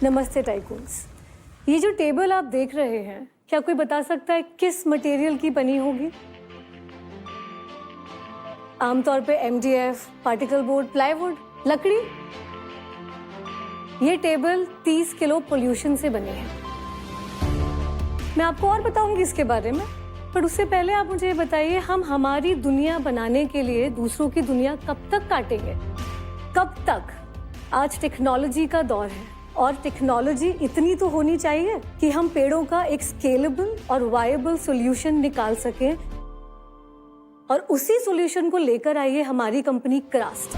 नमस्ते टाइकून्स। ये जो टेबल आप देख रहे हैं, क्या कोई बता सकता है किस मटेरियल की बनी होगी? आमतौर पे MDF, पार्टिकल बोर्ड, प्लाईवुड, लकड़ी। ये टेबल 30 किलो पोल्यूशन से बनी है। मैं आपको और बताऊंगी इसके बारे में, पर उससे पहले आप मुझे ये बताइए, हम हमारी दुनिया बनाने के लिए दूसरों की दुनिया कब तक काटेंगे? कब तक? आज टेक्नोलॉजी का दौर है और टेक्नोलॉजी इतनी तो होनी चाहिए कि हम पेड़ों का एक स्केलेबल और वायबल सॉल्यूशन निकाल सकें। और उसी सॉल्यूशन को लेकर आई है हमारी कंपनी क्रास्ट।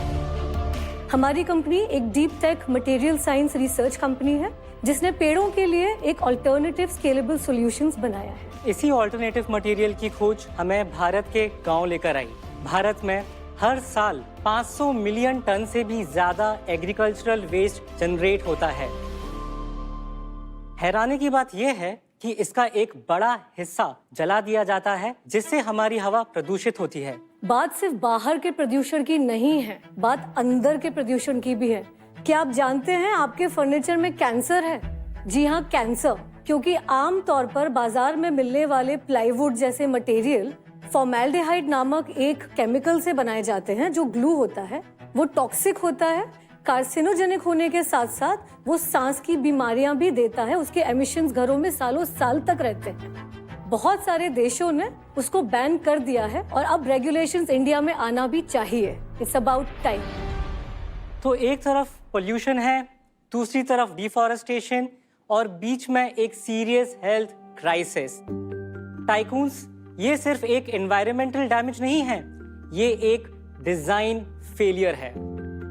हमारी कंपनी एक deep tech material science research company है जिसने पेड़ों के लिए एक अल्टरनेटिव स्केलेबल सॉल्यूशंस बनाया है। इसी अल्टरनेटिव मटेरियल की खोज हमें भारत के गांव लेकर आई। भारत में हर साल 500 मिलियन टन से भी ज्यादा एग्रीकल्चरल वेस्ट जनरेट होता है। हैरानी की बात यह है कि इसका एक बड़ा हिस्सा जला दिया जाता है, जिससे हमारी हवा प्रदूषित होती है। बात सिर्फ बाहर के प्रदूषण की नहीं है, बात अंदर के प्रदूषण की भी है। क्या आप जानते हैं आपके फर्नीचर में कैंसर है? जी हाँ, कैंसर। क्योंकि आमतौर पर बाजार में मिलने वाले प्लाईवुड जैसे मटेरियल फॉर्मेल्डिहाइड नामक एक केमिकल से बनाए जाते हैं जो ग्लू होता है। वो टॉक्सिक होता है, कार्सिनोजेनिक होने के साथ साथ वो सांस की बीमारियां भी देता है। उसके एमिशंस घरों में सालों साल तक रहते हैं। बहुत सारे देशों ने उसको बैन कर दिया है और अब रेगुलेशंस इंडिया में आना भी चाहिए। It's about time. तो एक तरफ पोल्यूशन है, दूसरी तरफ डिफॉरेस्टेशन और बीच में एक सीरियस हेल्थ क्राइसिस। टाइकून्स, ये सिर्फ एक एनवायरमेंटल डैमेज नहीं है, ये एक डिजाइन फेलियर है।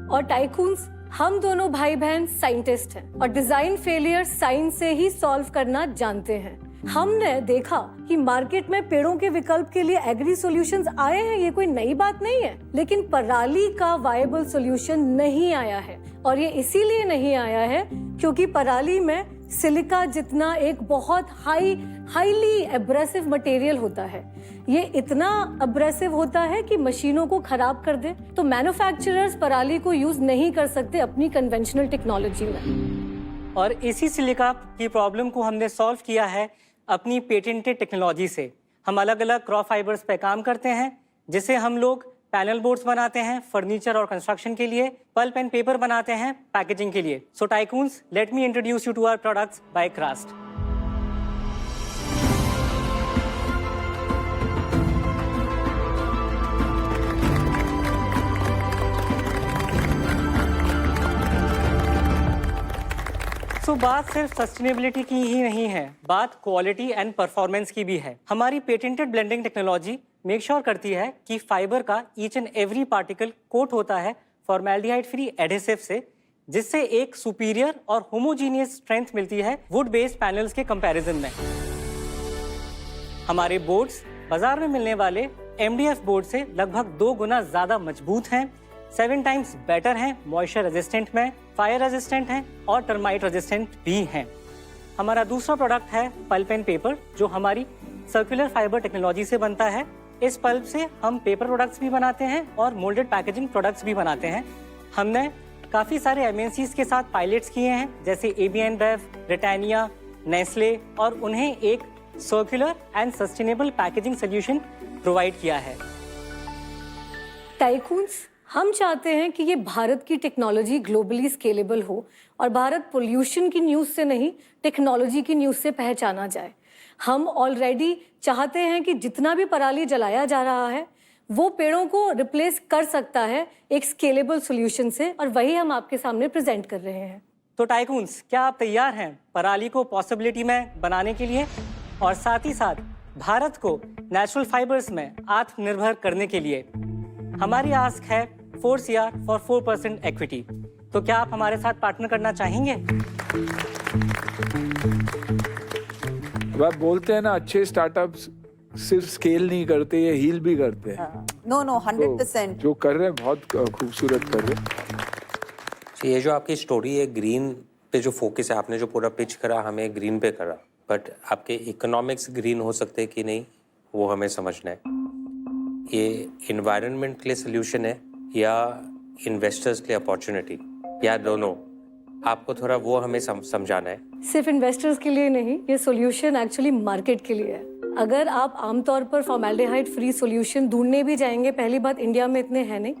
और टाइकून्स, हम दोनों भाई बहन साइंटिस्ट हैं और डिजाइन फेलियर साइंस से ही सॉल्व करना जानते हैं। हमने देखा कि मार्केट में पेड़ों के विकल्प के लिए एग्री सॉल्यूशंस आए हैं, ये कोई नई बात नहीं है। लेकिन पराली का वायबल सॉल्यूशन नहीं आया है और ये इसीलिए नहीं आया है क्योंकि पराली में सिलिका जितना एक बहुत हाईली एब्रेसिव मटेरियल होता है। ये इतना एब्रेसिव होता है कि मशीनों को खराब कर दे। तो मैन्युफैक्चरर्स पराली को यूज नहीं कर सकते अपनी कन्वेंशनल टेक्नोलॉजी में। और इसी सिलिका की प्रॉब्लम को हमने सॉल्व किया है अपनी पेटेंटेड टेक्नोलॉजी से। हम अलग अलग क्रॉप फाइबर्स पे काम करते हैं, जिसे हम लोग पैनल बोर्ड्स बनाते हैं फर्नीचर और कंस्ट्रक्शन के लिए, पल्प एंड पेपर बनाते हैं पैकेजिंग के लिए। So tycoons, let me introduce you to our products by Crast. बात सिर्फ सस्टेनेबिलिटी की ही नहीं है, बात क्वालिटी एंड परफॉर्मेंस की भी है। हमारी patented blending technology make sure करती है कि फाइबर का each and every particle coat होता है फॉर्मेल्डिहाइड फ्री एडहेसिव से, जिससे एक सुपीरियर और होमोजीनियस स्ट्रेंथ मिलती है वुड बेस्ड पैनल्स के कंपैरिजन में। हमारे बोर्ड्स बाजार में मिलने वाले MDF बोर्ड से लगभग 2 गुना ज्यादा मजबूत हैं, 7 टाइम्स बेटर हैं मॉइस्चर रेजिस्टेंट में, फायर रेजिस्टेंट हैं और टर्माइट रेजिस्टेंट भी हैं। हमारा दूसरा प्रोडक्ट है पल्प एंड पेपर, जो हमारी सर्कुलर फाइबर टेक्नोलॉजी से बनता है। इस पल्प से हम पेपर प्रोडक्ट्स भी बनाते हैं और मोल्डेड पैकेजिंग प्रोडक्ट्स भी बनाते हैं। हमने काफ़ी सारे MNCs के साथ पायलट्स किए हैं, जैसे AB InBev, ब्रिटानिया, नेस्ले, और उन्हें एक circular and sustainable packaging solution provide किया है। टाइकून्स, हम चाहते हैं कि ये भारत की टेक्नोलॉजी ग्लोबली स्केलेबल हो और भारत पोल्यूशन की न्यूज़ से नहीं, टेक्नोलॉजी की न्यूज़ से पहचाना जाए। हम ऑलरेडी चाहते हैं कि जितना भी पराली जलाया जा रहा है वो पेड़ों को रिप्लेस कर सकता है एक स्केलेबल सॉल्यूशन से, और वही हम आपके सामने प्रेजेंट कर रहे हैं। तो टाइकून्स, क्या आप तैयार हैं पराली को पॉसिबिलिटी में बनाने के लिए और साथ ही साथ भारत को नेचुरल फाइबर्स में आत्मनिर्भर करने के लिए? हमारी आस्क है 4 CR फॉर 4% इक्विटी। तो क्या आप हमारे साथ पार्टनर करना चाहेंगे? आप बोलते हैं ना, अच्छे स्टार्टअप्स सिर्फ स्केल नहीं करते, ये हील भी करते हैं। नो 100%। जो कर रहे हैं बहुत खूबसूरत कर रहे हैं। ये जो आपकी स्टोरी है, ग्रीन पे जो फोकस है, आपने जो पूरा पिच करा हमें ग्रीन पे करा, बट आपके इकोनॉमिक्स ग्रीन हो सकते हैं कि नहीं वो हमें समझना है। ये इन्वायरमेंट के लिए सोल्यूशन है या इन्वेस्टर्स के लिए अपॉर्चुनिटी, या दोनों? आपको थोड़ा वो हमें समझाना है। सिर्फ इन्वेस्टर्स के लिए नहीं, ये सॉल्यूशन एक्चुअली मार्केट के लिए है। अगर आप आमतौर पर फॉर्मेल्डिहाइड फ्री सॉल्यूशन ढूंढने भी जाएंगे, पहली बात इंडिया में इतने हैं नहीं,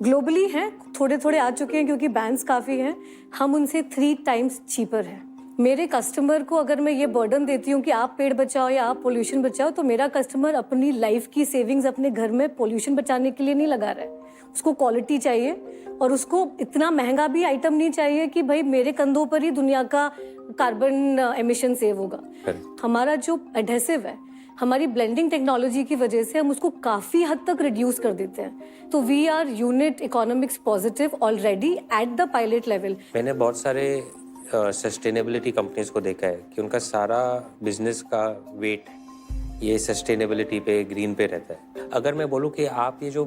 ग्लोबली हैं, थोड़े थोड़े आ चुके हैं क्योंकि बैंस काफ़ी हैं, हम उनसे 3 टाइम्स चीपर हैं। मेरे कस्टमर को अगर मैं ये बर्डन देती हूँ कि आप पेड़ बचाओ या आप पोल्यूशन बचाओ, तो मेरा कस्टमर अपनी लाइफ की सेविंग्स अपने घर में पोल्यूशन बचाने के लिए नहीं लगा रहा है। उसको क्वालिटी चाहिए और उसको इतना महंगा भी आइटम नहीं चाहिए कि भाई मेरे कंधों पर ही दुनिया का कार्बन एमिशन सेव होगा। हमारा जो एडहेसिव है, हमारी ब्लेंडिंग टेक्नोलॉजी की वजह से हम उसको काफ़ी हद तक रिड्यूस कर देते हैं। तो we are unit economics positive already at the pilot level. मैंने बहुत सारे सस्टेनेबिलिटी कंपनीज को देखा है कि उनका सारा बिजनेस का वेट ये सस्टेनेबिलिटी पे, ग्रीन पे रहता है। अगर मैं बोलूँ कि आप ये जो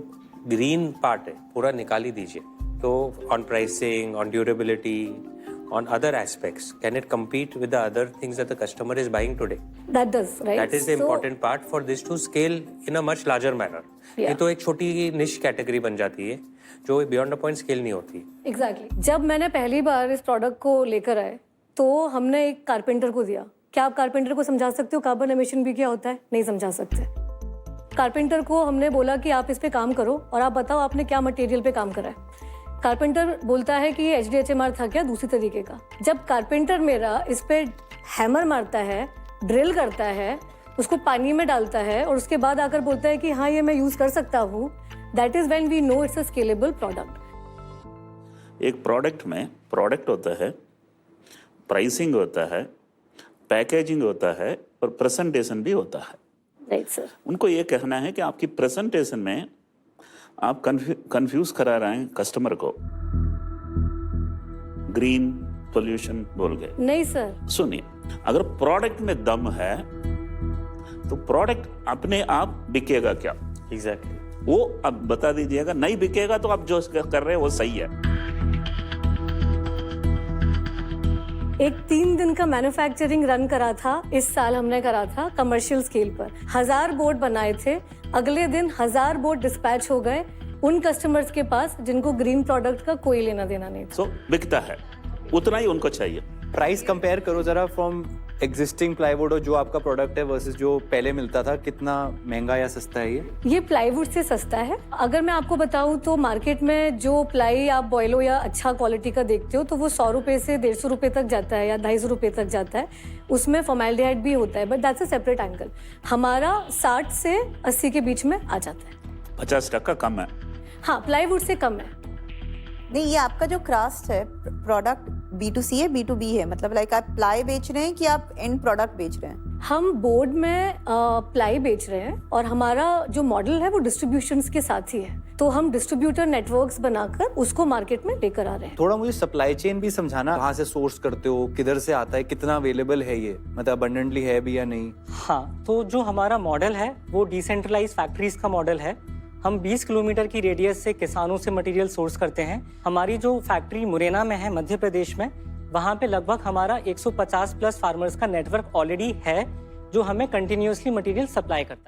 ग्रीन पार्ट है पूरा निकाल ही दीजिए, तो on pricing, on durability, on other aspects, can it compete with the other things that the customer is buying today? That does, right? That is the important part for this to scale in a much larger manner. ये तो एक छोटी निश category बन जाती है जो beyond a point scale नहीं होती। Exactly. जब मैंने पहली बार इस प्रोडक्ट को लेकर आए तो हमने एक कारपेंटर को दिया। क्या आप कारपेंटर को समझा सकते हो कार्बन एमिशन भी क्या होता है? नहीं समझा सकते। कारपेंटर को हमने बोला कि आप इस पे काम करो और आप बताओ आपने क्या मटेरियल पे काम करा है। कारपेंटर बोलता है कि ये HDHMR था क्या, दूसरी तरीके का। जब कारपेंटर मेरा इस पे हैमर मारता है, ड्रिल करता है, उसको पानी में डालता है और उसके बाद आकर बोलता है कि हाँ ये मैं यूज कर सकता हूँ, that is when we know it's a scalable product. एक प्रोडक्ट में प्रोडक्ट होता है, प्राइसिंग होता है, पैकेजिंग होता है और प्रेजेंटेशन भी होता है। Right sir. उनको ये कहना है कि आपकी प्रेजेंटेशन में आप कंफ्यूज करा रहे हैं कस्टमर को, ग्रीन पोल्यूशन बोल गए। नहीं सर। सुनिए, अगर प्रोडक्ट में दम है तो प्रोडक्ट अपने आप बिकेगा क्या? Exactly. वो अब बता दीजिएगा। नहीं बिकेगा तो आप जो कर रहे हैं वो सही है। एक 3 दिन का मैन्युफैक्चरिंग रन करा था, इस साल हमने करा था कमर्शियल स्केल पर। 1000 बोर्ड बनाए थे, अगले दिन 1000 बोर्ड डिस्पैच हो गए उन कस्टमर्स के पास जिनको ग्रीन प्रोडक्ट का कोई लेना देना नहीं था। सो बिकता है, उतना ही उनको चाहिए। प्राइस कंपेयर करो जरा फ्रॉम एग्जिस्टिंग प्लाईवुड और जो आपका प्रोडक्ट है वर्सेस जो पहले मिलता था, कितना महंगा या सस्ता है ये प्लाईवुड से सस्ता है। अगर मैं आपको बताऊं तो मार्केट में जो प्लाई आप बॉयलो या अच्छा क्वालिटी का देखते हो तो वो 100 रुपए से 150 रुपए तक जाता है या 250 रुपए तक जाता है। उसमें फॉर्मेल्डिहाइड भी होता है, but that's a separate angle. हमारा 60 से 80 के बीच में आ जाता है। 50% कम है। हाँ, प्लाईवुड से कम है। नहीं, ये आपका जो क्राफ्ट है प्रोडक्ट B2C है, B2B है, मतलब लाइक आप प्लाई बेच रहे हैं कि आप एंड प्रोडक्ट बेच रहे हैं? हम बोर्ड में प्लाई बेच रहे हैं और हमारा जो मॉडल है वो डिस्ट्रीब्यूशंस के साथ ही है। तो हम डिस्ट्रीब्यूटर नेटवर्क्स बनाकर उसको मार्केट में लेकर आ रहे हैं। थोड़ा मुझे सप्लाई चेन भी समझाना, कहाँ से सोर्स करते हो, किधर से आता है, कितना अवेलेबल है ये, मतलब अबंडेंटली है भी या नहीं? हाँ, तो जो हमारा मॉडल है वो डिसेंट्रलाइज फैक्ट्रीज का मॉडल है। हम 20 किलोमीटर की रेडियस से किसानों से मटेरियल सोर्स करते हैं। हमारी जो फैक्ट्री मुरैना में है मध्य प्रदेश में, वहाँ पे लगभग हमारा 150 प्लस फार्मर्स का नेटवर्क ऑलरेडी है जो हमें कंटिन्यूअसली मटेरियल सप्लाई करता है।